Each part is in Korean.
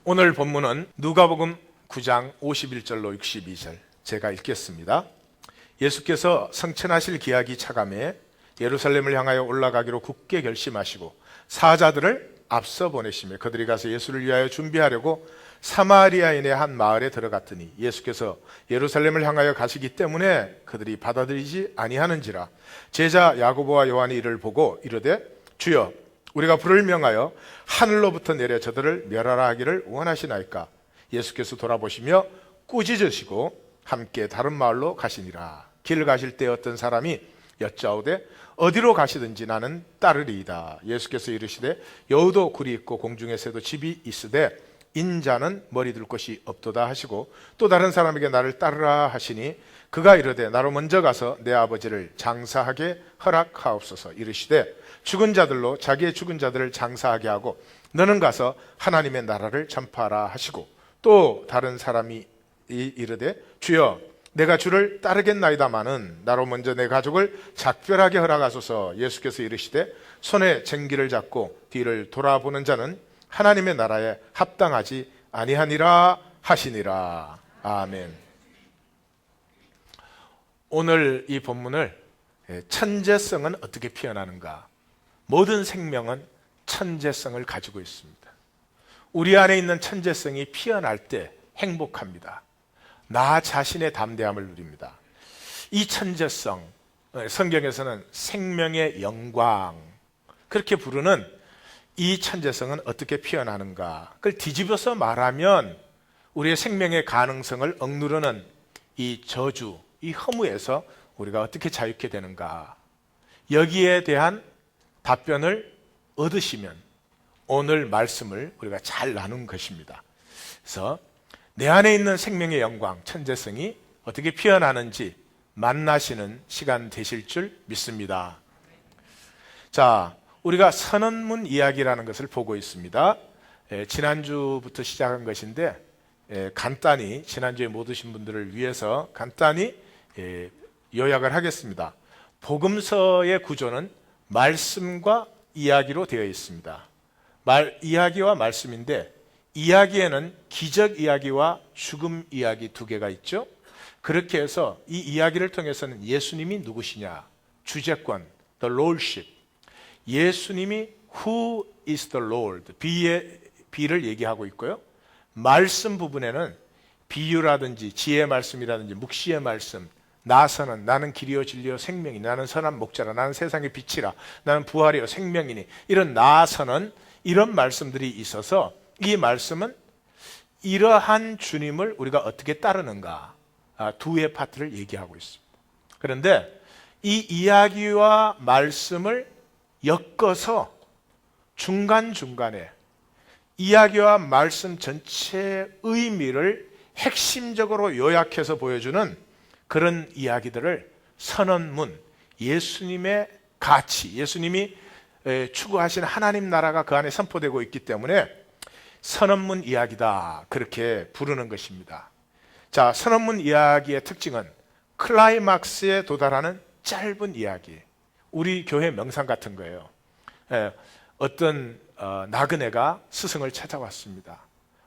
오늘 본문은 누가복음 9장 51절로 62절 제가 읽겠습니다. 예수께서 성천하실 기약이 차감해 예루살렘을 향하여 올라가기로 굳게 결심하시고 사자들을 앞서 보내시며 그들이 가서 예수를 위하여 준비하려고 사마리아인의 한 마을에 들어갔더니 예수께서 예루살렘을 향하여 가시기 때문에 그들이 받아들이지 아니하는지라. 제자 야고보와 요한이 이를 보고 이르되 주여 우리가 불을 명하여 하늘로부터 내려 저들을 멸하라 하기를 원하시나이까. 예수께서 돌아보시며 꾸짖으시고 함께 다른 마을로 가시니라. 길 가실 때 어떤 사람이 여짜오되 어디로 가시든지 나는 따르리이다. 예수께서 이르시되 여우도 굴이 있고 공중에 새도 집이 있으되 인자는 머리 둘 곳이 없도다 하시고 또 다른 사람에게 나를 따르라 하시니 그가 이르되 나로 먼저 가서 내 아버지를 장사하게 허락하옵소서. 이르시되 죽은 자들로 자기의 죽은 자들을 장사하게 하고 너는 가서 하나님의 나라를 전파하라 하시고 또 다른 사람이 이르되 주여 내가 주를 따르겠나이다마는 나로 먼저 내 가족을 작별하게 허락하소서. 예수께서 이르시되 손에 쟁기를 잡고 뒤를 돌아보는 자는 하나님의 나라에 합당하지 아니하니라 하시니라. 아멘. 오늘 이 본문을 천재성은 어떻게 피어나는가? 모든 생명은 천재성을 가지고 있습니다. 우리 안에 있는 천재성이 피어날 때 행복합니다. 나 자신의 담대함을 누립니다. 이 천재성, 성경에서는 생명의 영광 그렇게 부르는 이 천재성은 어떻게 피어나는가? 그걸 뒤집어서 말하면 우리의 생명의 가능성을 억누르는 이 저주, 이 허무에서 우리가 어떻게 자유케 되는가? 여기에 대한 답변을 얻으시면 오늘 말씀을 우리가 잘 나눈 것입니다. 그래서 내 안에 있는 생명의 영광, 천재성이 어떻게 피어나는지 만나시는 시간 되실 줄 믿습니다. 자, 우리가 선언문 이야기라는 것을 보고 있습니다. 지난주부터 시작한 것인데 간단히 지난주에 못 오신 분들을 위해서 간단히 요약을 하겠습니다. 복음서의 구조는 말씀과 이야기로 되어 있습니다. 이야기와 말씀인데 이야기에는 기적 이야기와 죽음 이야기 두 개가 있죠. 그렇게 해서 이 이야기를 통해서는 예수님이 누구시냐, 주제권, the lordship, 예수님이 who is the Lord, 비를 얘기하고 있고요. 말씀 부분에는 비유라든지 지혜의 말씀이라든지 묵시의 말씀, 나서는 나는 길이요 진리요 생명이니 나는 선한 목자라 나는 세상의 빛이라 나는 부활이요 생명이니 이런 나서는 이런 말씀들이 있어서 이 말씀은 이러한 주님을 우리가 어떻게 따르는가 두 의 파트를 얘기하고 있습니다. 그런데 이 이야기와 말씀을 엮어서 중간중간에 이야기와 말씀 전체의 의미를 핵심적으로 요약해서 보여주는 그런 이야기들을 선언문, 예수님의 가치, 예수님이 추구하신 하나님 나라가 그 안에 선포되고 있기 때문에 선언문 이야기다 그렇게 부르는 것입니다. 자, 선언문 이야기의 특징은 클라이막스에 도달하는 짧은 이야기. 우리 교회 명상 같은 거예요. 어떤 나그네가 스승을 찾아왔습니다.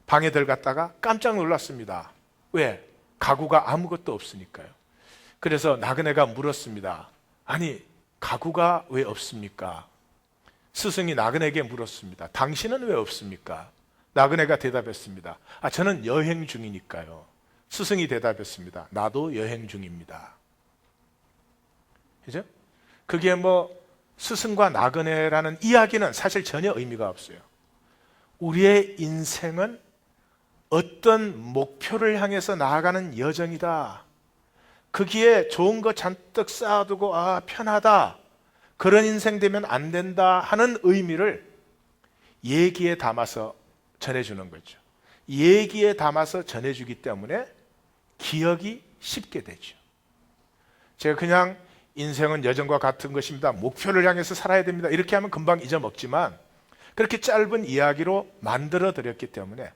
방에 들어갔다가 깜짝 놀랐습니다. 왜? 가구가 아무것도 없으니까요. 그래서 나그네가 물었습니다. 아니, 가구가 왜 없습니까? 스승이 나그네에게 물었습니다. 당신은 왜 없습니까? 나그네가 대답했습니다. 저는 여행 중이니까요. 스승이 대답했습니다. 나도 여행 중입니다. 그죠? 그게 스승과 나그네라는 이야기는 사실 전혀 의미가 없어요. 우리의 인생은 어떤 목표를 향해서 나아가는 여정이다. 거기에 좋은 거 잔뜩 쌓아두고 편하다. 그런 인생 되면 안 된다 하는 의미를 얘기에 담아서 전해주는 거죠. 얘기에 담아서 전해주기 때문에 기억이 쉽게 되죠. 제가 그냥 인생은 여정과 같은 것입니다. 목표를 향해서 살아야 됩니다. 이렇게 하면 금방 잊어먹지만 그렇게 짧은 이야기로 만들어 드렸기 때문에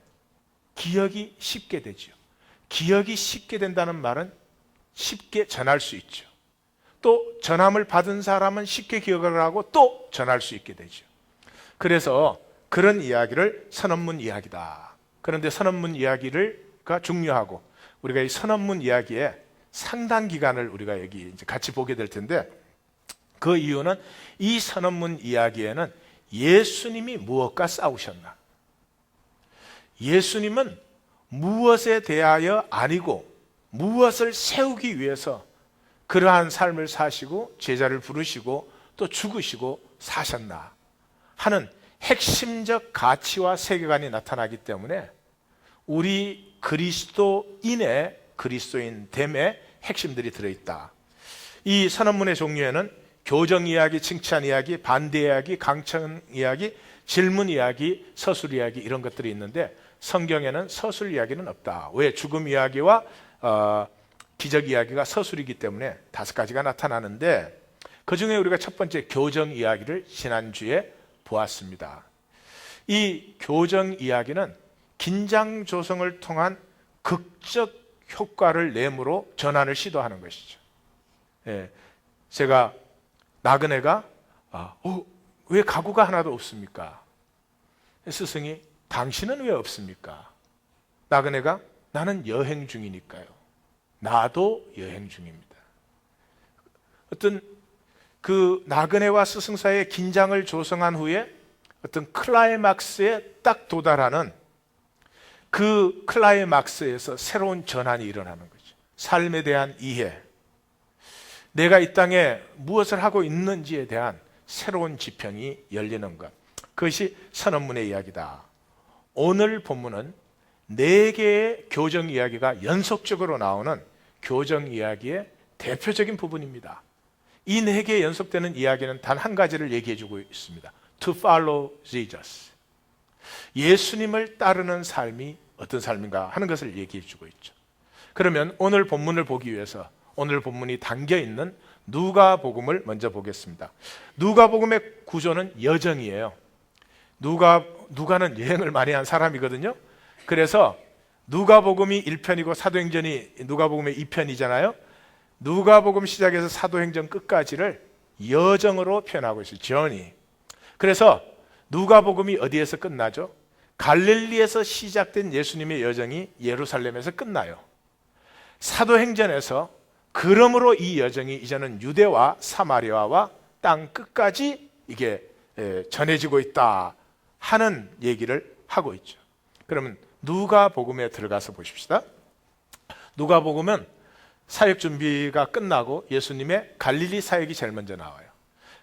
기억이 쉽게 되죠. 기억이 쉽게 된다는 말은 쉽게 전할 수 있죠. 또 전함을 받은 사람은 쉽게 기억을 하고 또 전할 수 있게 되죠. 그래서 그런 이야기를 선언문 이야기다 그런데 선언문 이야기가 중요하고 우리가 이 선언문 이야기에 상당 기간을 우리가 여기 이제 같이 보게 될 텐데 그 이유는 이 선언문 이야기에는 예수님이 무엇과 싸우셨나? 예수님은 무엇에 대하여 아니고 무엇을 세우기 위해서 그러한 삶을 사시고 제자를 부르시고 또 죽으시고 사셨나 하는 핵심적 가치와 세계관이 나타나기 때문에 우리 그리스도인의 그리스도인됨의 핵심들이 들어있다. 이 선언문의 종류에는 교정 이야기, 칭찬 이야기, 반대 이야기, 강청 이야기, 질문 이야기, 서술 이야기 이런 것들이 있는데 성경에는 서술 이야기는 없다. 왜? 죽음 이야기와 기적 이야기가 서술이기 때문에 5가지가 나타나는데 그 중에 우리가 첫 번째 교정 이야기를 지난주에 보았습니다. 이 교정 이야기는 긴장 조성을 통한 극적 효과를 내므로 전환을 시도하는 것이죠. 예, 제가 나그네가 왜 가구가 하나도 없습니까? 스승이 당신은 왜 없습니까? 나그네가 나는 여행 중이니까요. 나도 여행 중입니다. 어떤 그 나그네와 스승 사이의 긴장을 조성한 후에 어떤 클라이막스에 딱 도달하는 그 클라이막스에서 새로운 전환이 일어나는 거죠. 삶에 대한 이해, 내가 이 땅에 무엇을 하고 있는지에 대한 새로운 지평이 열리는 것, 그것이 선언문의 이야기다. 오늘 본문은 4개의 교정 이야기가 연속적으로 나오는 교정 이야기의 대표적인 부분입니다. 이 4개의 연속되는 이야기는 단 한 가지를 얘기해주고 있습니다. To follow Jesus. 예수님을 따르는 삶이 어떤 삶인가 하는 것을 얘기해주고 있죠. 그러면 오늘 본문을 보기 위해서 오늘 본문이 담겨있는 누가복음을 먼저 보겠습니다. 누가복음의 구조는 여정이에요. 누가는 여행을 많이 한 사람이거든요. 그래서 누가복음이 1편이고 사도행전이 누가복음의 2편이잖아요. 누가복음 시작해서 사도행전 끝까지를 여정으로 표현하고 있어요. journey. 그래서 누가복음이 어디에서 끝나죠? 갈릴리에서 시작된 예수님의 여정이 예루살렘에서 끝나요. 사도행전에서 그러므로 이 여정이 이제는 유대와 사마리아와 땅 끝까지 이게 전해지고 있다 하는 얘기를 하고 있죠. 그러면 누가복음에 들어가서 보십시다. 누가복음은 사역 준비가 끝나고 예수님의 갈릴리 사역이 제일 먼저 나와요.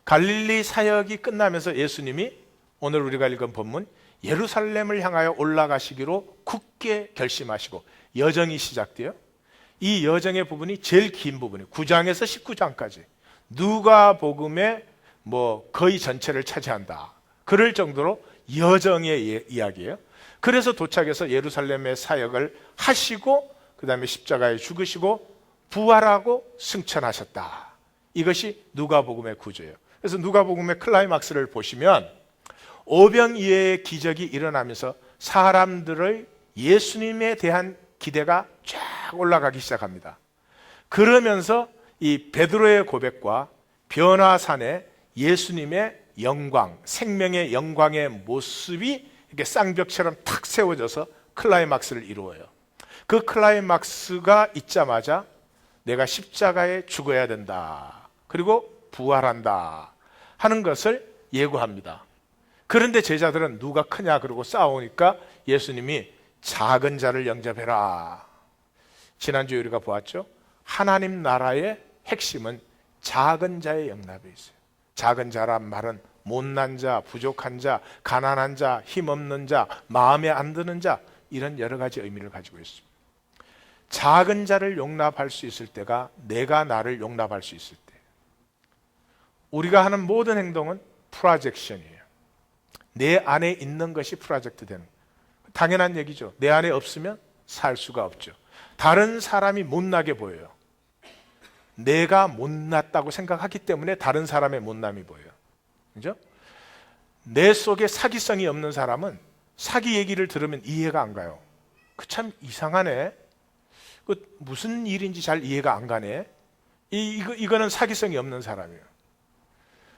갈릴리 사역이 끝나면서 예수님이 오늘 우리가 읽은 본문 예루살렘을 향하여 올라가시기로 굳게 결심하시고 여정이 시작돼요. 이 여정의 부분이 제일 긴 부분이에요. 9장에서 19장까지 누가복음의 거의 전체를 차지한다. 그럴 정도로 여정의 이야기예요. 그래서 도착해서 예루살렘의 사역을 하시고 그 다음에 십자가에 죽으시고 부활하고 승천하셨다. 이것이 누가복음의 구조예요. 그래서 누가복음의 클라이막스를 보시면 오병이어의 기적이 일어나면서 사람들의 예수님에 대한 기대가 쫙 올라가기 시작합니다. 그러면서 이 베드로의 고백과 변화산에 예수님의 영광, 생명의 영광의 모습이 이렇게 쌍벽처럼 탁 세워져서 클라이막스를 이루어요. 그 클라이막스가 있자마자 내가 십자가에 죽어야 된다. 그리고 부활한다 하는 것을 예고합니다. 그런데 제자들은 누가 크냐 그러고 싸우니까 예수님이 작은 자를 영접해라. 지난주에 우리가 보았죠. 하나님 나라의 핵심은 작은 자의 영납에 있어요. 작은 자란 말은 못난 자, 부족한 자, 가난한 자, 힘없는 자, 마음에 안 드는 자, 이런 여러 가지 의미를 가지고 있습니다. 작은 자를 용납할 수 있을 때가 내가 나를 용납할 수 있을 때. 우리가 하는 모든 행동은 프로젝션이에요. 내 안에 있는 것이 프로젝트 되는 거예요. 당연한 얘기죠. 내 안에 없으면 살 수가 없죠. 다른 사람이 못나게 보여요. 내가 못났다고 생각하기 때문에 다른 사람의 못남이 보여요. 그죠? 내 속에 사기성이 없는 사람은 사기 얘기를 들으면 이해가 안 가요. 그 참 이상하네. 그 무슨 일인지 잘 이해가 안 가네. 이거는 사기성이 없는 사람이에요.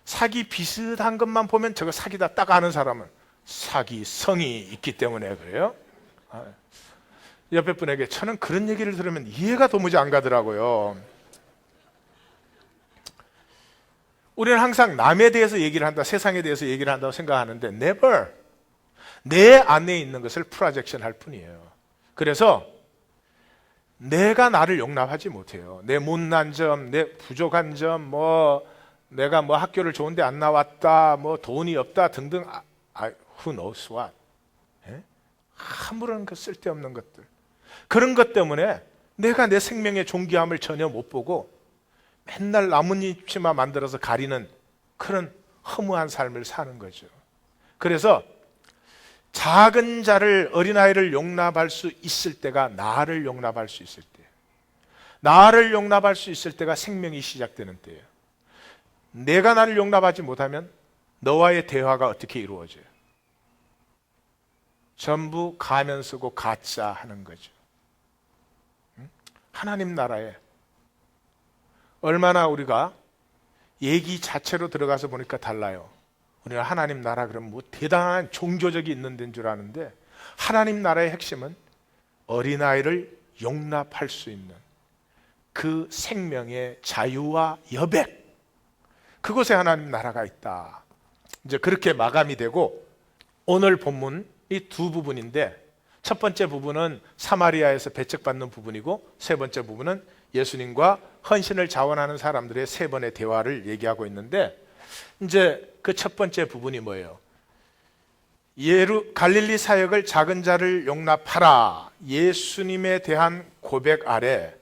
사기 비슷한 것만 보면 저거 사기다 딱 아는 사람은 사기성이 있기 때문에 그래요. 옆에 분에게 저는 그런 얘기를 들으면 이해가 도무지 안 가더라고요. 우리는 항상 남에 대해서 얘기를 한다, 세상에 대해서 얘기를 한다고 생각하는데 never 내 안에 있는 것을 프로젝션 할 뿐이에요. 그래서 내가 나를 용납하지 못해요. 내 못난 점, 내 부족한 점, 내가 학교를 좋은데 안 나왔다, 돈이 없다 등등, who knows what. 아무런 쓸데없는 것들. 그런 것 때문에 내가 내 생명의 존귀함을 전혀 못 보고 맨날 나뭇잎치마 만들어서 가리는 그런 허무한 삶을 사는 거죠. 그래서 작은 자를, 어린아이를 용납할 수 있을 때가 나를 용납할 수 있을 때예요. 나를 용납할 수 있을 때가 생명이 시작되는 때예요. 내가 나를 용납하지 못하면 너와의 대화가 어떻게 이루어져요? 전부 가면 쓰고 가짜 하는 거죠. 하나님 나라에 얼마나 우리가 얘기 자체로 들어가서 보니까 달라요. 우리가 하나님 나라 그러면 대단한 종교적이 있는 데인 줄 아는데 하나님 나라의 핵심은 어린아이를 용납할 수 있는 그 생명의 자유와 여백, 그곳에 하나님 나라가 있다. 이제 그렇게 마감이 되고 오늘 본문이 두 부분인데 첫 번째 부분은 사마리아에서 배척받는 부분이고 세 번째 부분은 예수님과 헌신을 자원하는 사람들의 세 번의 대화를 얘기하고 있는데 이제 그 첫 번째 부분이 뭐예요? 갈릴리 사역을 작은 자를 용납하라. 예수님에 대한 고백 아래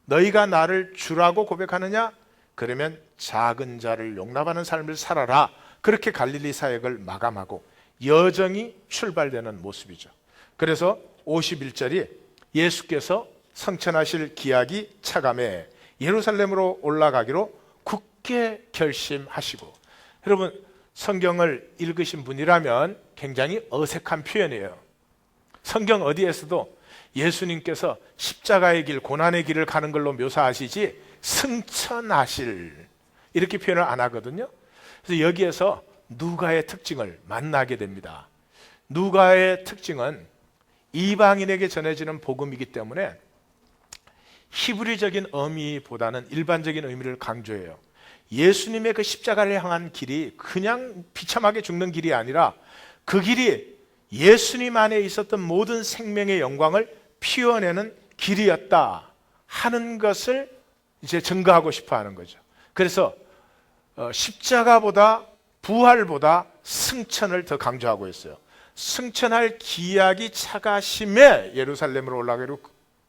너희가 나를 주라고 고백하느냐? 그러면 작은 자를 용납하는 삶을 살아라. 그렇게 갈릴리 사역을 마감하고 여정이 출발되는 모습이죠. 그래서 51절이 예수께서 성천하실 기약이 차감해 예루살렘으로 올라가기로 굳게 결심하시고, 여러분 성경을 읽으신 분이라면 굉장히 어색한 표현이에요. 성경 어디에서도 예수님께서 십자가의 길, 고난의 길을 가는 걸로 묘사하시지 승천하실 이렇게 표현을 안 하거든요. 그래서 여기에서 누가의 특징을 만나게 됩니다. 누가의 특징은 이방인에게 전해지는 복음이기 때문에 히브리적인 의미보다는 일반적인 의미를 강조해요. 예수님의 그 십자가를 향한 길이 그냥 비참하게 죽는 길이 아니라 그 길이 예수님 안에 있었던 모든 생명의 영광을 피워내는 길이었다 하는 것을 이제 증거하고 싶어 하는 거죠. 그래서 십자가보다 부활보다 승천을 더 강조하고 있어요. 승천할 기약이 차가심에 예루살렘으로 올라가기로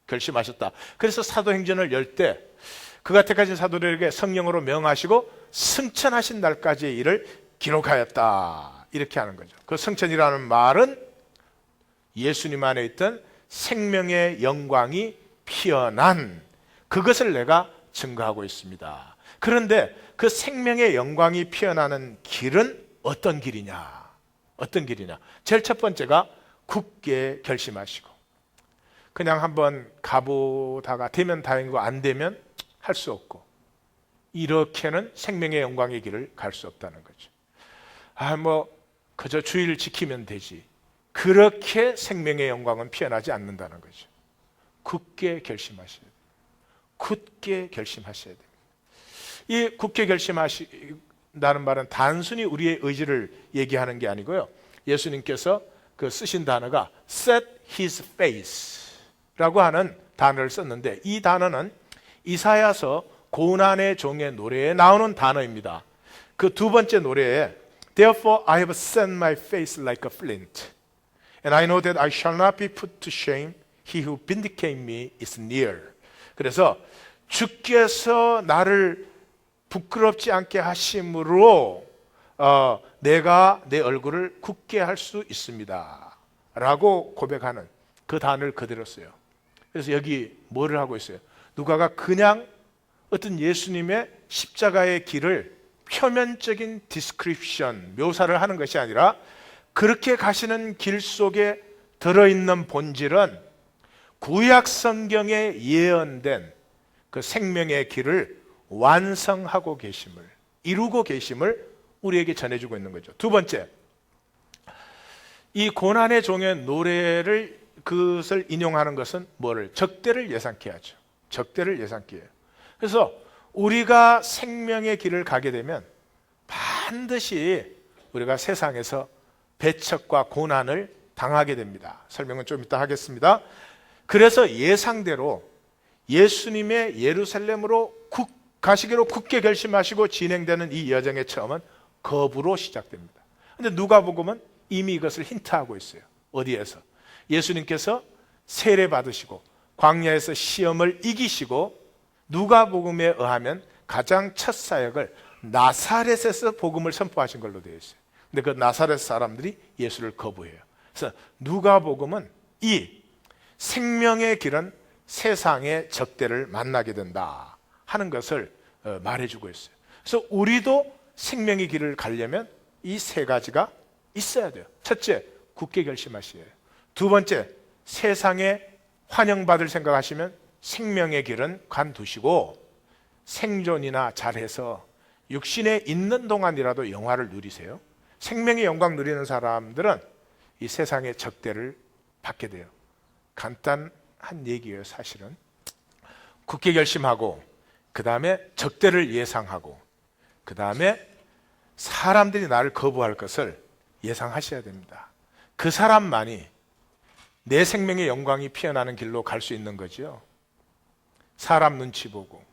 결심하셨다. 그래서 사도행전을 열 때 그가 택하신 사도들에게 성령으로 명하시고 승천하신 날까지의 일을 기록하였다. 이렇게 하는 거죠. 그 승천이라는 말은 예수님 안에 있던 생명의 영광이 피어난 그것을 내가 증거하고 있습니다. 그런데 그 생명의 영광이 피어나는 길은 어떤 길이냐? 어떤 길이냐? 제일 첫 번째가 굳게 결심하시고, 그냥 한번 가보다가 되면 다행이고 안 되면 할 수 없고, 이렇게는 생명의 영광의 길을 갈 수 없다는 거죠. 그저 주의를 지키면 되지, 그렇게 생명의 영광은 피어나지 않는다는 거죠. 굳게 결심하셔야 돼요. 굳게 결심하셔야 됩니다. 이 굳게 결심하신다는 말은 단순히 우리의 의지를 얘기하는 게 아니고요. 예수님께서 그 쓰신 단어가 set his face 라고 하는 단어를 썼는데, 이 단어는 이사야서 고난의 종의 노래에 나오는 단어입니다. 그 두 번째 노래에 Therefore I have set my face like a flint and I know that I shall not be put to shame. He who vindicates me is near. 그래서 주께서 나를 부끄럽지 않게 하심으로 내가 내 얼굴을 굳게 할 수 있습니다 라고 고백하는 그 단어를 그대로 써요. 그래서 여기 뭐를 하고 있어요? 누가가 그냥 어떤 예수님의 십자가의 길을 표면적인 디스크립션, 묘사를 하는 것이 아니라 그렇게 가시는 길 속에 들어있는 본질은 구약 성경에 예언된 그 생명의 길을 완성하고 계심을, 이루고 계심을 우리에게 전해주고 있는 거죠. 두 번째, 이 고난의 종의 노래를 그것을 인용하는 것은 뭐를? 적대를 예상케 하죠. 적대를 예상케 해요. 그래서 우리가 생명의 길을 가게 되면 반드시 우리가 세상에서 배척과 고난을 당하게 됩니다. 설명은 좀 이따 하겠습니다. 그래서 예상대로 예수님의 예루살렘으로 가시기로 굳게 결심하시고 진행되는 이 여정의 처음은 거부로 시작됩니다. 그런데 누가복음은 이미 이것을 힌트하고 있어요. 어디에서? 예수님께서 세례 받으시고 광야에서 시험을 이기시고 누가복음에 의하면 가장 첫 사역을 나사렛에서 복음을 선포하신 걸로 되어 있어요. 근데 그 나사렛 사람들이 예수를 거부해요. 그래서 누가복음은 이 생명의 길은 세상의 적대를 만나게 된다 하는 것을 말해주고 있어요. 그래서 우리도 생명의 길을 가려면 이 세 가지가 있어야 돼요. 첫째, 굳게 결심하시어요. 두 번째, 세상에 환영받을 생각하시면 생명의 길은 관두시고 생존이나 잘해서 육신에 있는 동안이라도 영화를 누리세요. 생명의 영광 누리는 사람들은 이 세상의 적대를 받게 돼요. 간단한 얘기예요, 사실은. 굳게 결심하고 그 다음에 적대를 예상하고 그 다음에 사람들이 나를 거부할 것을 예상하셔야 됩니다. 그 사람만이 내 생명의 영광이 피어나는 길로 갈 수 있는 거죠. 사람 눈치 보고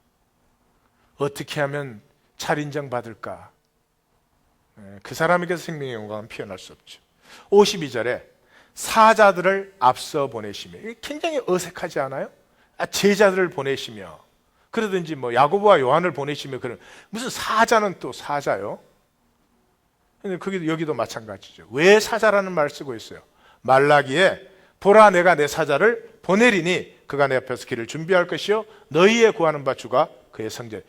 어떻게 하면 차린정 받을까? 그 사람에게서 생명의 영광은 피어날 수 없죠. 52절에 사자들을 앞서 보내시며, 굉장히 어색하지 않아요? 제자들을 보내시며, 그러든지 뭐 야고보와 요한을 보내시며, 그런 무슨 사자는 또 사자요? 근데 여기도 마찬가지죠. 왜 사자라는 말을 쓰고 있어요? 말라기에 보라 내가 내 사자를 보내리니 그가 내 앞에서 길을 준비할 것이요 너희의 구하는 바 주가 그의 성전.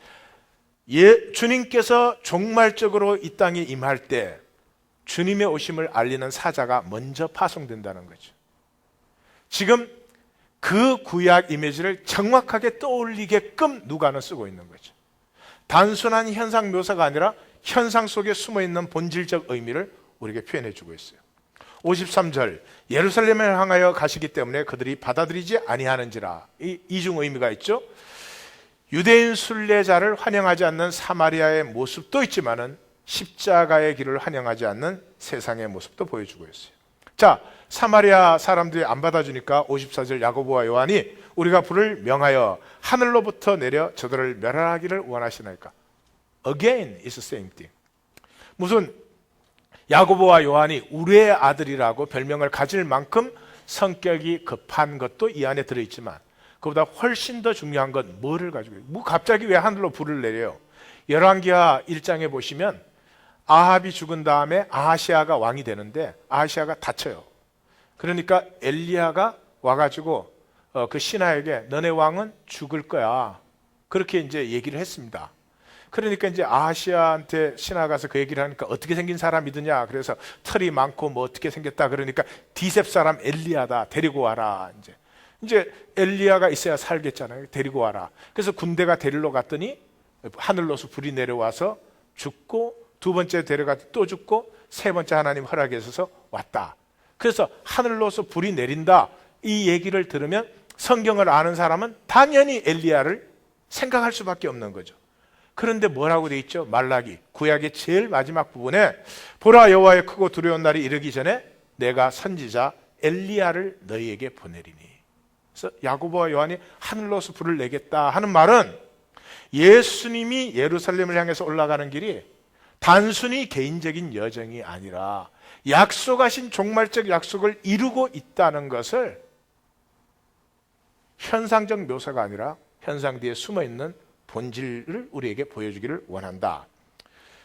주님께서 종말적으로 이 땅에 임할 때 주님의 오심을 알리는 사자가 먼저 파송된다는 거죠. 지금 그 구약 이미지를 정확하게 떠올리게끔 누가는 쓰고 있는 거죠. 단순한 현상 묘사가 아니라 현상 속에 숨어있는 본질적 의미를 우리에게 표현해 주고 있어요. 53절, 예루살렘을 향하여 가시기 때문에 그들이 받아들이지 아니하는지라. 이중 의미가 있죠. 유대인 순례자를 환영하지 않는 사마리아의 모습도 있지만은 십자가의 길을 환영하지 않는 세상의 모습도 보여주고 있어요. 자, 사마리아 사람들이 안 받아주니까 54절 야고보와 요한이 우리가 불을 명하여 하늘로부터 내려 저들을 멸하기를 원하시나이까. Again is the same thing. 무슨 야고보와 요한이 우리의 아들이라고 별명을 가질 만큼 성격이 급한 것도 이 안에 들어있지만 그보다 훨씬 더 중요한 건 뭐를 가지고 있어요? 뭐 갑자기 왜 하늘로 불을 내려요? 열왕기하 1장에 보시면 아합이 죽은 다음에 아하시아가 왕이 되는데 아하시아가 다쳐요. 그러니까 엘리야가 와가지고 그 신하에게 너네 왕은 죽을 거야. 그렇게 이제 얘기를 했습니다. 그러니까 이제 아하시아한테 신하 가서 그 얘기를 하니까 어떻게 생긴 사람이더냐. 그래서 털이 많고 뭐 어떻게 생겼다. 그러니까 디셉 사람 엘리야다. 데리고 와라. 이제 엘리야가 있어야 살겠잖아요. 데리고 와라. 그래서 군대가 데리러 갔더니 하늘로서 불이 내려와서 죽고 두 번째 데려갔더니 또 죽고 세 번째 하나님 허락에 있어서 왔다. 그래서 하늘로서 불이 내린다. 이 얘기를 들으면 성경을 아는 사람은 당연히 엘리야를 생각할 수밖에 없는 거죠. 그런데 뭐라고 돼 있죠? 말라기 구약의 제일 마지막 부분에 보라 여호와의 크고 두려운 날이 이르기 전에 내가 선지자 엘리야를 너희에게 보내리니. 그래서 야고보와 요한이 하늘로서 불을 내겠다 하는 말은 예수님이 예루살렘을 향해서 올라가는 길이 단순히 개인적인 여정이 아니라 약속하신 종말적 약속을 이루고 있다는 것을 현상적 묘사가 아니라 현상 뒤에 숨어있는 본질을 우리에게 보여주기를 원한다.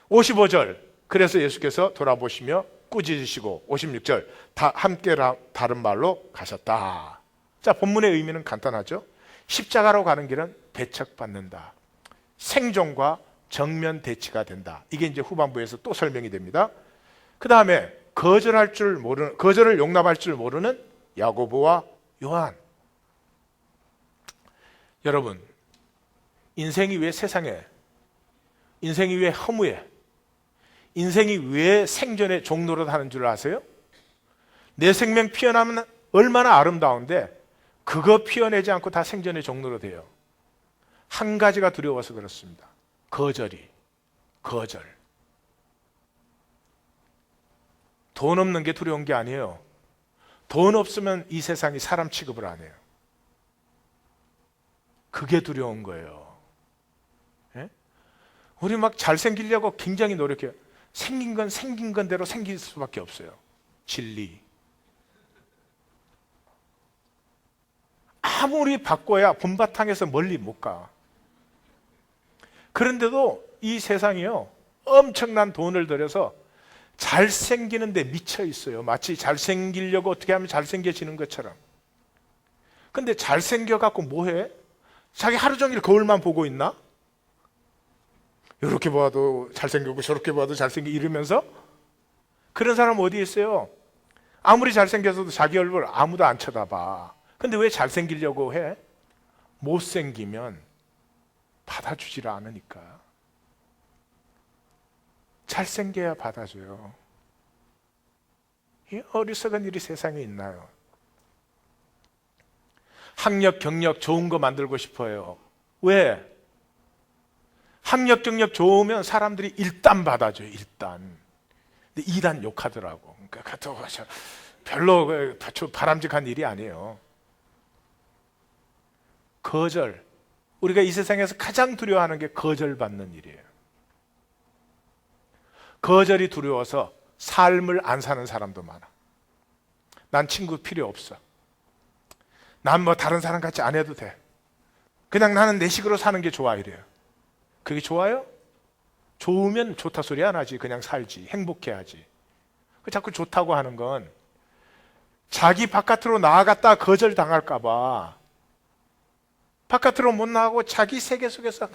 55절, 그래서 예수께서 돌아보시며 꾸짖으시고 56절, 함께 다른 말로 가셨다. 자, 본문의 의미는 간단하죠. 십자가로 가는 길은 배척받는다. 생존과 정면 대치가 된다. 이게 이제 후반부에서 또 설명이 됩니다. 그 다음에 거절을 용납할 줄 모르는 야고보와 요한. 여러분, 인생이 왜 세상에, 인생이 왜 허무해, 인생이 왜 생존의 종노릇 하는 줄 아세요? 내 생명 피어나면 얼마나 아름다운데 그거 피워내지 않고 다 생존의 종로로 돼요. 한 가지가 두려워서 그렇습니다. 거절. 돈 없는 게 두려운 게 아니에요. 돈 없으면 이 세상이 사람 취급을 안 해요. 그게 두려운 거예요. 예? 우리 막 잘생기려고 굉장히 노력해요. 생긴 건 생긴 건대로 생길 수밖에 없어요. 진리. 아무리 바꿔야 본바탕에서 멀리 못 가. 그런데도 이 세상이요, 엄청난 돈을 들여서 잘생기는데 미쳐 있어요. 마치 잘생기려고 어떻게 하면 잘생겨지는 것처럼. 근데 잘생겨갖고 뭐해? 자기 하루 종일 거울만 보고 있나? 이렇게 봐도 잘생기고 저렇게 봐도 잘생기고 이러면서? 그런 사람 어디 있어요? 아무리 잘생겨서도 자기 얼굴 아무도 안 쳐다봐. 근데 왜 잘생기려고 해? 못생기면 받아주질 않으니까. 잘생겨야 받아줘요. 이 어리석은 일이 세상에 있나요? 학력, 경력 좋은 거 만들고 싶어요. 왜? 학력, 경력 좋으면 사람들이 일단 받아줘요. 일단. 근데 2단 욕하더라고. 그러니까 별로 바람직한 일이 아니에요. 거절. 우리가 이 세상에서 가장 두려워하는 게 거절받는 일이에요. 거절이 두려워서 삶을 안 사는 사람도 많아. 난 친구 필요 없어. 난 뭐 다른 사람 같이 안 해도 돼. 그냥 나는 내 식으로 사는 게 좋아 이래요. 그게 좋아요? 좋으면 좋다 소리 안 하지. 그냥 살지. 행복해야지. 자꾸 좋다고 하는 건 자기 바깥으로 나아갔다 거절당할까 봐 바깥으로 못 나가고 자기 세계 속에서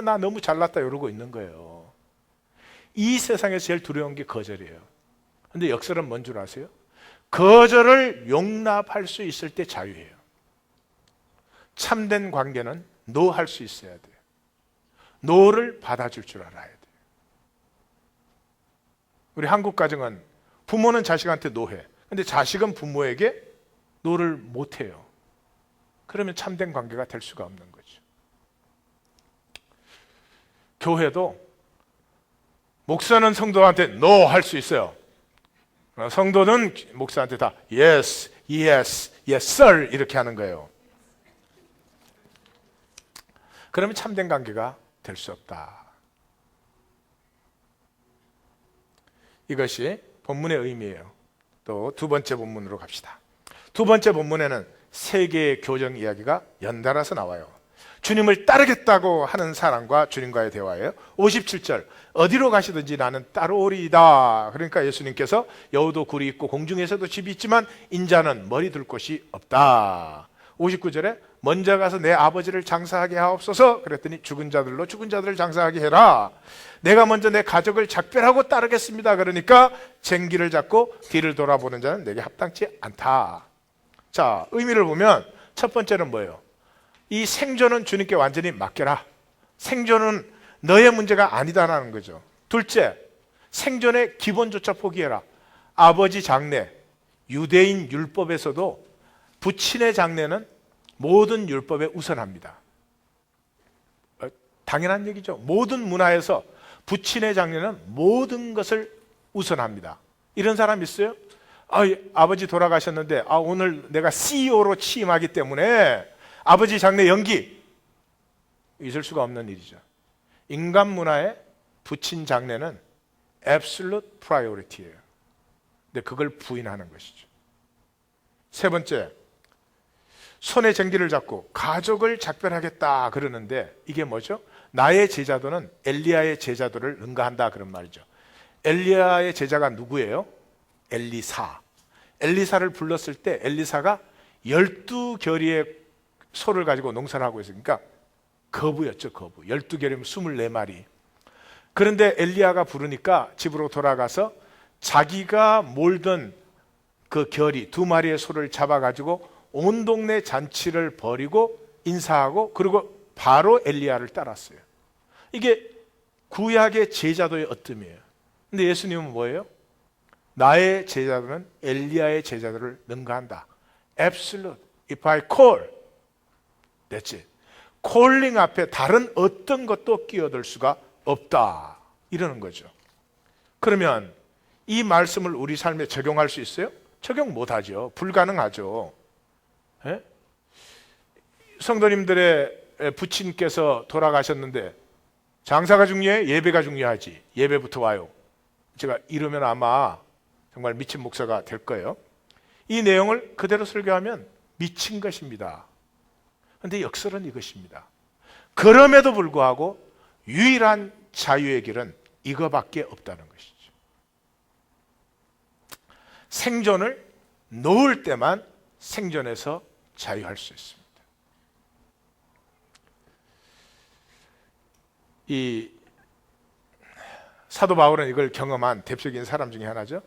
나 너무 잘났다 이러고 있는 거예요. 이 세상에서 제일 두려운 게 거절이에요. 근데 역설은 뭔 줄 아세요? 거절을 용납할 수 있을 때 자유예요. 참된 관계는 노 할 수 있어야 돼요. 노를 받아줄 줄 알아야 돼요. 우리 한국 가정은 부모는 자식한테 노해. 근데 자식은 부모에게 노를 못해요. 그러면 참된 관계가 될 수가 없는 거죠. 교회도 목사는 성도한테 no 할 수 있어요. 성도는 목사한테 다 yes, yes, yes sir 이렇게 하는 거예요. 그러면 참된 관계가 될 수 없다. 이것이 본문의 의미예요. 또 두 번째 본문으로 갑시다. 두 번째 본문에는 세 개의 교정 이야기가 연달아서 나와요. 주님을 따르겠다고 하는 사람과 주님과의 대화예요. 57절 어디로 가시든지 나는 따르오리이다. 그러니까 예수님께서 여우도 굴이 있고 공중에서도 집이 있지만 인자는 머리 둘 곳이 없다. 59절에 먼저 가서 내 아버지를 장사하게 하옵소서. 그랬더니 죽은 자들로 죽은 자들을 장사하게 해라. 내가 먼저 내 가족을 작별하고 따르겠습니다. 그러니까 쟁기를 잡고 뒤를 돌아보는 자는 내게 합당치 않다. 자, 의미를 보면 첫 번째는 뭐예요? 이 생존은 주님께 완전히 맡겨라. 생존은 너의 문제가 아니다라는 거죠. 둘째, 생존의 기본조차 포기해라. 아버지 장례, 유대인 율법에서도 부친의 장례는 모든 율법에 우선합니다. 당연한 얘기죠. 모든 문화에서 부친의 장례는 모든 것을 우선합니다. 이런 사람 있어요? 아버지 돌아가셨는데 오늘 내가 CEO로 취임하기 때문에 아버지 장례 연기. 있을 수가 없는 일이죠. 인간 문화의 부친 장례는 absolute priority예요. 근데 그걸 부인하는 것이죠. 세 번째, 손에 쟁기를 잡고 가족을 작별하겠다 그러는데 이게 뭐죠? 나의 제자도는 엘리야의 제자도를 능가한다 그런 말이죠. 엘리야의 제자가 누구예요? 엘리사. 엘리사를 불렀을 때 엘리사가 12결의의 소를 가지고 농사를 하고 있으니까 거부였죠. 거부. 12결이면 24마리. 그런데 엘리야가 부르니까 집으로 돌아가서 자기가 몰던 그 결의 2마리의 소를 잡아가지고 온 동네 잔치를 벌이고 인사하고 그리고 바로 엘리야를 따랐어요. 이게 구약의 제자도의 어뜸이에요. 근데 예수님은 뭐예요? 나의 제자도는 엘리야의 제자도를 능가한다. absolute. If I call, that's it. calling 앞에 다른 어떤 것도 끼어들 수가 없다. 이러는 거죠. 그러면 이 말씀을 우리 삶에 적용할 수 있어요? 적용 못하죠. 불가능하죠. 예? 성도님들의 부친께서 돌아가셨는데 장사가 중요해? 예배가 중요하지. 예배부터 와요. 제가 이러면 아마 정말 미친 목사가 될 거예요. 이 내용을 그대로 설교하면 미친 것입니다. 그런데 역설은 이것입니다. 그럼에도 불구하고 유일한 자유의 길은 이거밖에 없다는 것이죠. 생존을 놓을 때만 생존에서 자유할 수 있습니다. 이 사도 바울은 이걸 경험한 대표적인 사람 중에 하나죠.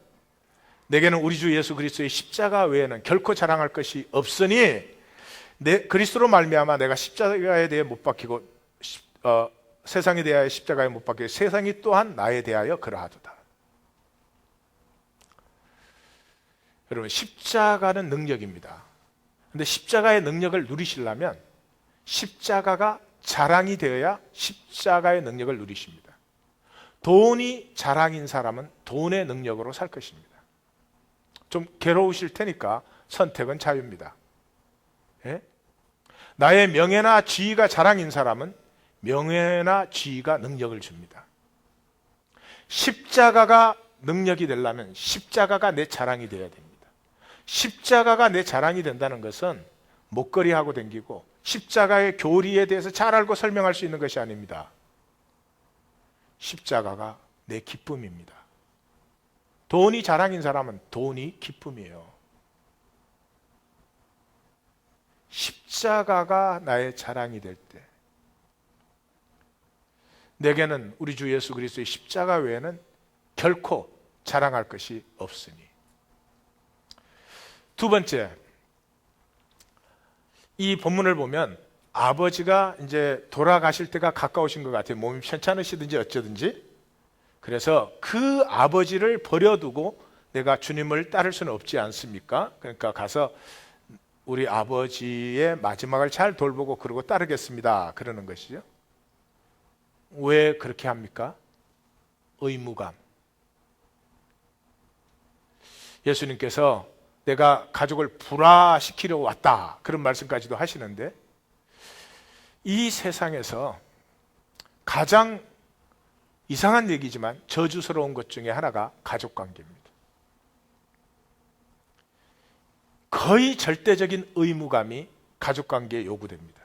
내게는 우리 주 예수 그리스도의 십자가 외에는 결코 자랑할 것이 없으니 그리스도로 말미암아 내가 십자가에 대해 못 박히고 세상에 대하여 십자가에 못 박히고 세상이 또한 나에 대하여 그러하도다. 여러분, 십자가는 능력입니다. 그런데 십자가의 능력을 누리시려면 십자가가 자랑이 되어야 십자가의 능력을 누리십니다. 돈이 자랑인 사람은 돈의 능력으로 살 것입니다. 좀 괴로우실 테니까 선택은 자유입니다. 예? 나의 명예나 지위가 자랑인 사람은 명예나 지위가 능력을 줍니다. 십자가가 능력이 되려면 십자가가 내 자랑이 되어야 됩니다. 십자가가 내 자랑이 된다는 것은 목걸이 하고 다니고 십자가의 교리에 대해서 잘 알고 설명할 수 있는 것이 아닙니다. 십자가가 내 기쁨입니다. 돈이 자랑인 사람은 돈이 기쁨이에요. 십자가가 나의 자랑이 될 때, 내게는 우리 주 예수 그리스도의 십자가 외에는 결코 자랑할 것이 없으니. 두 번째, 이 본문을 보면 아버지가 이제 돌아가실 때가 가까우신 것 같아요. 몸이 편찮으시든지 어쩌든지. 그래서 그 아버지를 버려두고 내가 주님을 따를 수는 없지 않습니까? 그러니까 가서 우리 아버지의 마지막을 잘 돌보고 그러고 따르겠습니다. 그러는 것이죠. 왜 그렇게 합니까? 의무감. 예수님께서 내가 가족을 불화시키려 왔다, 그런 말씀까지도 하시는데, 이 세상에서 가장 이상한 얘기지만 저주스러운 것 중에 하나가 가족관계입니다. 거의 절대적인 의무감이 가족관계에 요구됩니다.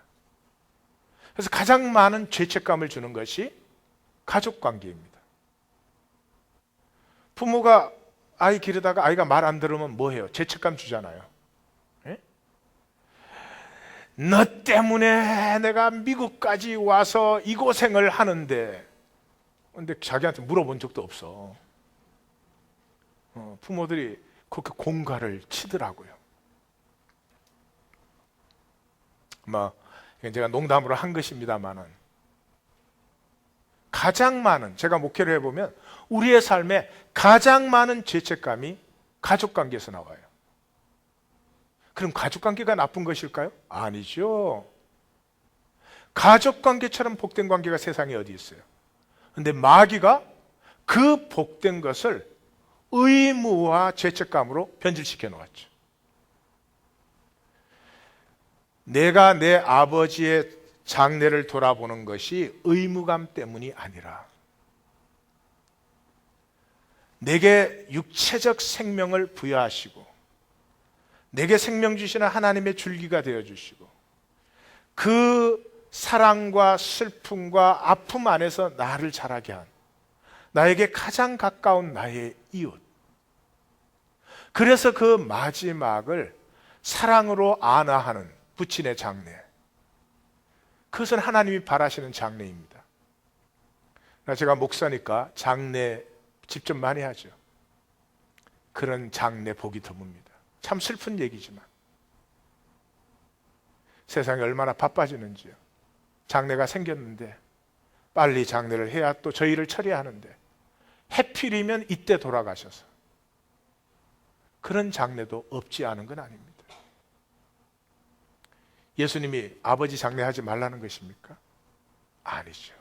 그래서 가장 많은 죄책감을 주는 것이 가족관계입니다. 부모가 아이 기르다가 아이가 말 안 들으면 뭐해요? 죄책감 주잖아요. 예? 너 때문에 내가 미국까지 와서 이 고생을 하는데, 근데 자기한테 물어본 적도 없어. 부모들이 그렇게 공갈을 치더라고요. 제가 농담으로 한 것입니다만은, 가장 많은, 제가 목회를 해보면 우리의 삶에 가장 많은 죄책감이 가족관계에서 나와요. 그럼 가족관계가 나쁜 것일까요? 아니죠. 가족관계처럼 복된 관계가 세상에 어디 있어요? 근데 마귀가 그 복된 것을 의무와 죄책감으로 변질시켜 놓았죠. 내가 내 아버지의 장례를 돌아보는 것이 의무감 때문이 아니라 내게 육체적 생명을 부여하시고 내게 생명 주시는 하나님의 줄기가 되어주시고 그 사랑과 슬픔과 아픔 안에서 나를 자라게 한 나에게 가장 가까운 나의 이웃, 그래서 그 마지막을 사랑으로 안아하는 부친의 장례, 그것은 하나님이 바라시는 장례입니다. 제가 목사니까 장례 직접 많이 하죠. 그런 장례 보기 드뭅니다. 참 슬픈 얘기지만 세상이 얼마나 바빠지는지요. 장례가 생겼는데 빨리 장례를 해야 또 저희를 처리하는데 해필이면 이때 돌아가셔서, 그런 장례도 없지 않은 건 아닙니다. 예수님이 아버지 장례하지 말라는 것입니까? 아니죠.